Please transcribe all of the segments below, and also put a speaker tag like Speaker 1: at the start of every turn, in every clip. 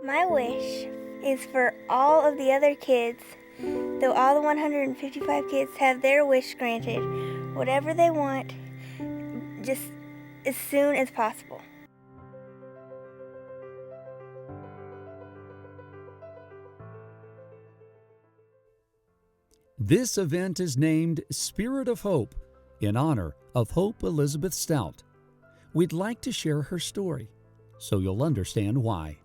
Speaker 1: My wish is for all of the other kids, though all the 155 kids have their wish granted, whatever they want, just as soon as possible.
Speaker 2: This event is named Spirit of Hope in honor of Hope Elizabeth Stout. We'd like to share her story so you'll understand why.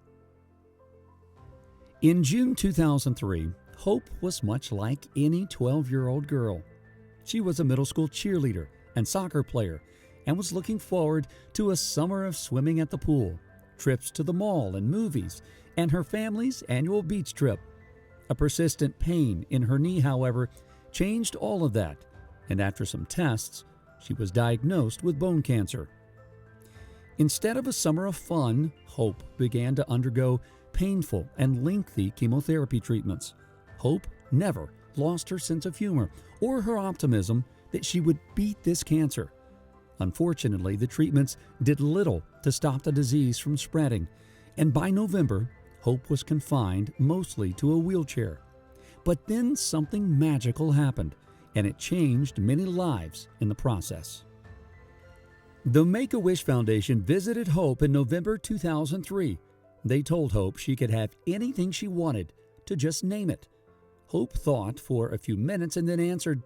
Speaker 2: In June 2003, Hope was much like any 12-year-old girl. She was a middle school cheerleader and soccer player and was looking forward to a summer of swimming at the pool, trips to the mall and movies, and her family's annual beach trip. A persistent pain in her knee, however, changed all of that, and after some tests, she was diagnosed with bone cancer. Instead of a summer of fun, Hope began to undergo painful and lengthy chemotherapy treatments. Hope never lost her sense of humor or her optimism that she would beat this cancer. Unfortunately, the treatments did little to stop the disease from spreading, and by November, Hope was confined mostly to a wheelchair. But then something magical happened, and it changed many lives in the process. The Make-A-Wish Foundation visited Hope in November 2003. They told Hope she could have anything she wanted to just name it. Hope thought for a few minutes and then answered,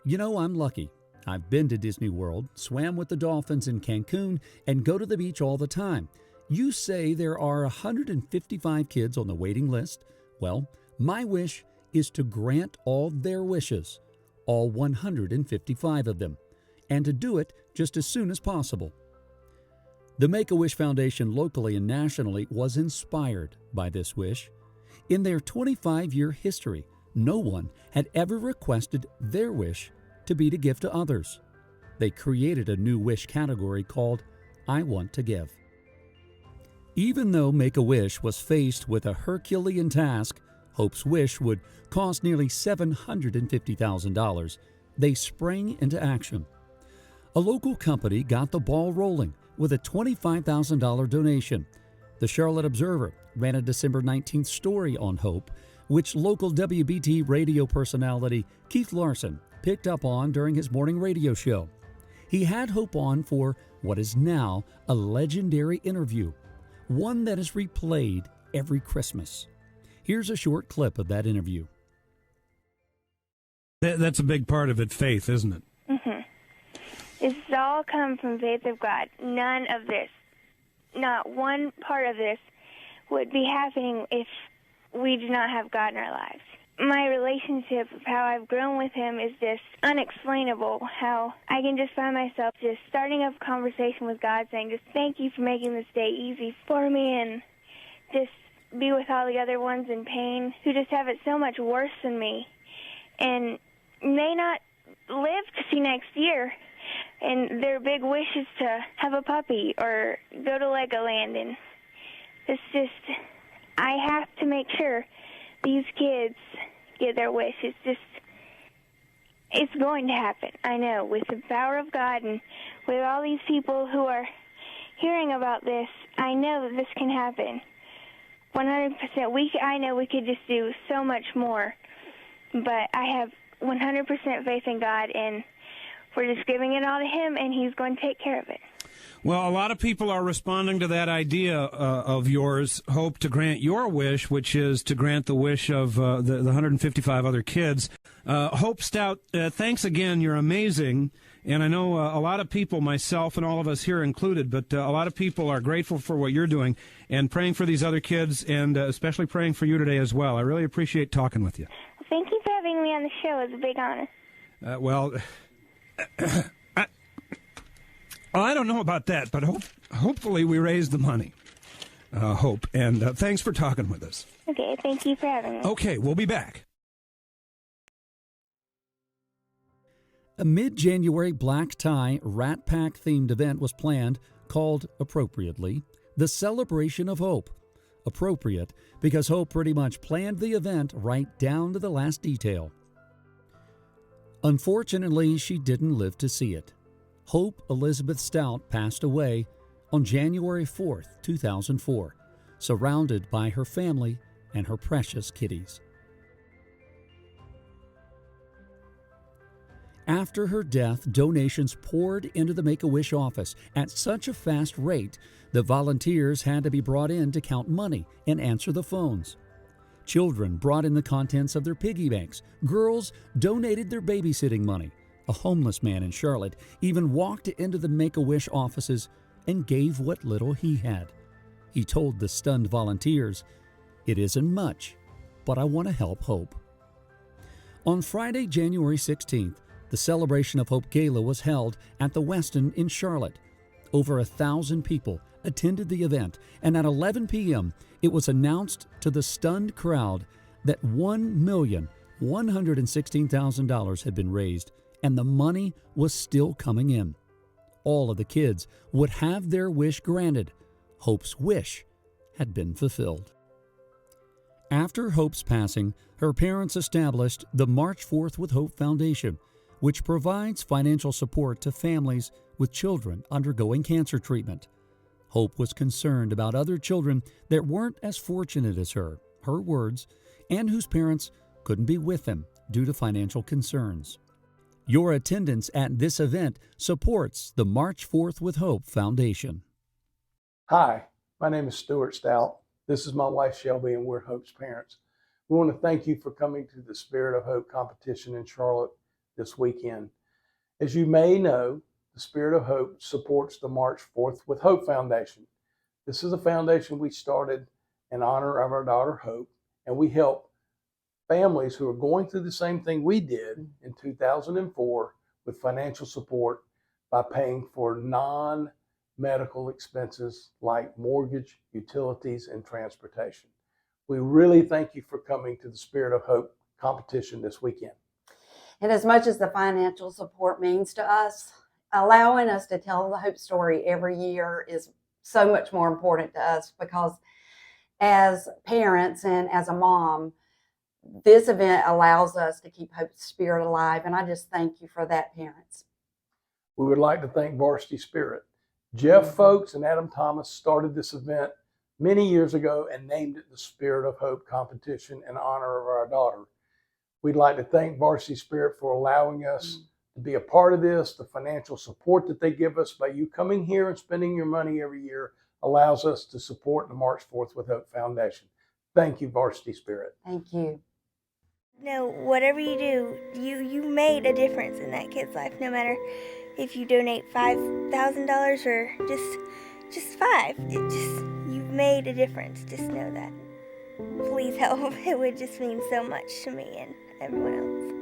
Speaker 2: "You know, I'm lucky. I've been to Disney World, swam with the dolphins in Cancun, and go to the beach all the time. You say there are 155 kids on the waiting list? Well, my wish is to grant all their wishes, all 155 of them, and to do it just as soon as possible." The Make-A-Wish Foundation locally and nationally was inspired by this wish. In their 25-year history, no one had ever requested their wish to be to give to others. They created a new wish category called I Want to Give. Even though Make-A-Wish was faced with a Herculean task, Hope's wish would cost nearly $750,000, they sprang into action. A local company got the ball rolling with a $25,000 donation. The Charlotte Observer ran a December 19th story on Hope, which local WBT radio personality Keith Larson picked up on during his morning radio show. He had Hope on for what is now a legendary interview, one that is replayed every Christmas. Here's a short clip of that interview.
Speaker 3: That's a big part of it, faith, isn't it?
Speaker 1: Mm-hmm. This has all come from faith of God. None of this, not one part of this, would be happening if we do not have God in our lives. My relationship, how I've grown with Him, is just unexplainable. How I can just find myself just starting up a conversation with God, saying, just thank you for making this day easy for me, and just be with all the other ones in pain who just have it so much worse than me and may not live to see next year. And their big wish is to have a puppy or go to Legoland. And it's just, I have to make sure these kids get their wish. It's going to happen. I know, with the power of God and with all these people who are hearing about this, I know that this can happen. 100%. I know we could just do so much more, but I have 100% faith in God, and we're just giving it all to Him, and He's going to take care of it.
Speaker 3: Well, a lot of people are responding to that idea of yours, Hope, to grant your wish, which is to grant the wish of the 155 other kids. Hope Stout, thanks again. You're amazing. And I know a lot of people, myself and all of us here included, but a lot of people are grateful for what you're doing and praying for these other kids, and especially praying for you today as well. I really appreciate talking with you.
Speaker 1: Thank you for having me on the show. It's a big honor.
Speaker 3: I don't know about that, but hopefully we raise the money, Hope. And thanks for talking with us.
Speaker 1: Okay, thank you for having me.
Speaker 3: Okay, we'll be back.
Speaker 2: A mid-January black tie Rat Pack themed event was planned, called appropriately, the Celebration of Hope. Appropriate because Hope pretty much planned the event right down to the last detail. Unfortunately, she didn't live to see it. Hope Elizabeth Stout passed away on January 4th, 2004, surrounded by her family and her precious kitties. After her death, donations poured into the Make-A-Wish office at such a fast rate that volunteers had to be brought in to count money and answer the phones. Children brought in the contents of their piggy banks. Girls donated their babysitting money. A homeless man in Charlotte even walked into the Make-A-Wish offices and gave what little he had. He told the stunned volunteers, "It isn't much, but I want to help Hope." On Friday, January 16th, the Celebration of Hope Gala was held at the Westin in Charlotte. Over 1,000 people attended the event, and at 11 p.m., it was announced to the stunned crowd that $1,116,000 had been raised, and the money was still coming in. All of the kids would have their wish granted. Hope's wish had been fulfilled. After Hope's passing, her parents established the March 4th with Hope Foundation, which provides financial support to families with children undergoing cancer treatment. Hope was concerned about other children that weren't as fortunate as her words, and whose parents couldn't be with them due to financial concerns. Your attendance at this event supports the March 4th with Hope Foundation.
Speaker 4: Hi, my name is Stuart Stout. This is my wife Shelby, and we're Hope's parents. We want to thank you for coming to the Spirit of Hope competition in Charlotte this weekend. As you may know, the Spirit of Hope supports the March 4th with Hope Foundation. This is a foundation we started in honor of our daughter Hope, and we help families who are going through the same thing we did in 2004 with financial support by paying for non-medical expenses like mortgage, utilities, and transportation. We really thank you for coming to the Spirit of Hope competition this weekend.
Speaker 5: And as much as the financial support means to us, allowing us to tell the Hope story every year is so much more important to us, because as parents and as a mom, this event allows us to keep Hope's spirit alive. And I just thank you for that, parents.
Speaker 4: We would like to thank Varsity Spirit. Jeff Folks and Adam Thomas started this event many years ago and named it the Spirit of Hope competition in honor of our daughter. We'd like to thank Varsity Spirit for allowing us to be a part of this. The financial support that they give us by you coming here and spending your money every year allows us to support the March 4th with Hope Foundation. Thank you, Varsity Spirit.
Speaker 5: Thank you.
Speaker 1: No, whatever you do, you made a difference in that kid's life, no matter if you donate $5,000 or just $5. You've made a difference. Just know that. Please help. It would just mean so much to me and everyone else.